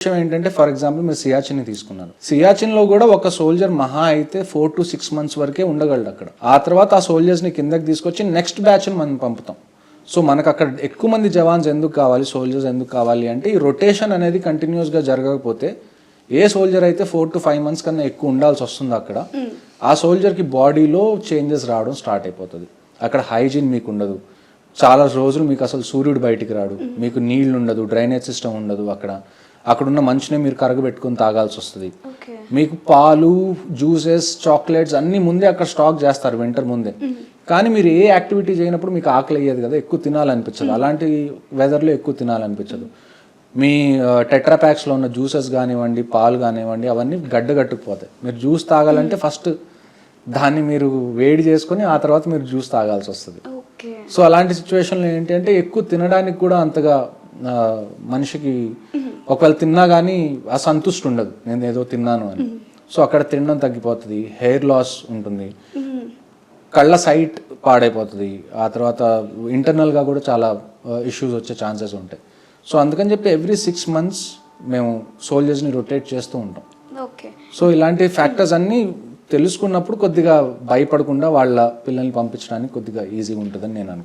విషయం ఏంటంటే for example మీరు సియాచిన్ తీసుకున్నారు. సియాచిన్లో కూడా ఒక సోల్జర్ మహా అయితే 4 to 6 months వరకే ఉండగలడు అక్కడ. ఆ తర్వాత ఆ సోల్జర్స్ని కిందకి తీసుకొచ్చి నెక్స్ట్ బ్యాచ్ని మనం పంపుతాం. సో మనకు అక్కడ ఎక్కువ మంది జవాన్స్ ఎందుకు కావాలి, సోల్జర్స్ ఎందుకు కావాలి అంటే ఈ రొటేషన్ అనేది కంటిన్యూస్గా జరగకపోతే ఏ సోల్జర్ అయితే 4 to 5 months కన్నా ఎక్కువ ఉండాల్సి వస్తుంది అక్కడ, ఆ సోల్జర్కి బాడీలో చేంజెస్ రావడం స్టార్ట్ అయిపోతుంది. అక్కడ హైజీన్ మీకు ఉండదు, చాలా రోజులు మీకు అసలు సూర్యుడు బయటికి రాడు, మీకు నీళ్లు ఉండదు, డ్రైనేజ్ సిస్టమ్ ఉండదు, అక్కడున్న మంచునే మీరు కరగబెట్టుకుని తాగాల్సి వస్తుంది. మీకు పాలు, జ్యూసెస్, చాక్లెట్స్ అన్నీ ముందే అక్కడ స్టాక్ చేస్తారు వింటర్ ముందే. కానీ మీరు ఏ యాక్టివిటీ చేయనప్పుడు మీకు ఆకలి అయ్యేది కదా, ఎక్కువ తినాలనిపించదు. అలాంటి వెదర్లో ఎక్కువ తినాలనిపించదు. మీ టెట్రాప్యాక్స్లో ఉన్న జ్యూసెస్ కానివ్వండి, పాలు కానివ్వండి, అవన్నీ గడ్డగట్టుకుపోతాయి. మీరు జ్యూస్ తాగాలంటే ఫస్ట్ దాన్ని మీరు వేడి చేసుకొని ఆ తర్వాత మీరు జ్యూస్ తాగాల్సి వస్తుంది. సో అలాంటి సిచ్యువేషన్లో ఏంటంటే ఎక్కువ తినడానికి కూడా అంతగా మనిషికి ఒకవేళ తిన్నా కానీ అసంతుష్టి ఉండదు, నేను ఏదో తిన్నాను అని. సో అక్కడ తినడం తగ్గిపోతుంది, హెయిర్ లాస్ ఉంటుంది, కళ్ళ సైట్ పాడైపోతుంది, ఆ తర్వాత ఇంటర్నల్గా కూడా చాలా ఇష్యూస్ వచ్చే ఛాన్సెస్ ఉంటాయి. సో అందుకని చెప్పి ఎవ్రీ 6 months మేము సోల్జర్స్ని రొటేట్ చేస్తూ ఉంటాం. సో ఇలాంటి ఫ్యాక్టర్స్ అన్నీ తెలుసుకున్నప్పుడు కొద్దిగా భయపడకుండా వాళ్ళ పిల్లల్ని పంపించడానికి కొద్దిగా ఈజీగా ఉంటుందని నేను అనుకుంటున్నాను.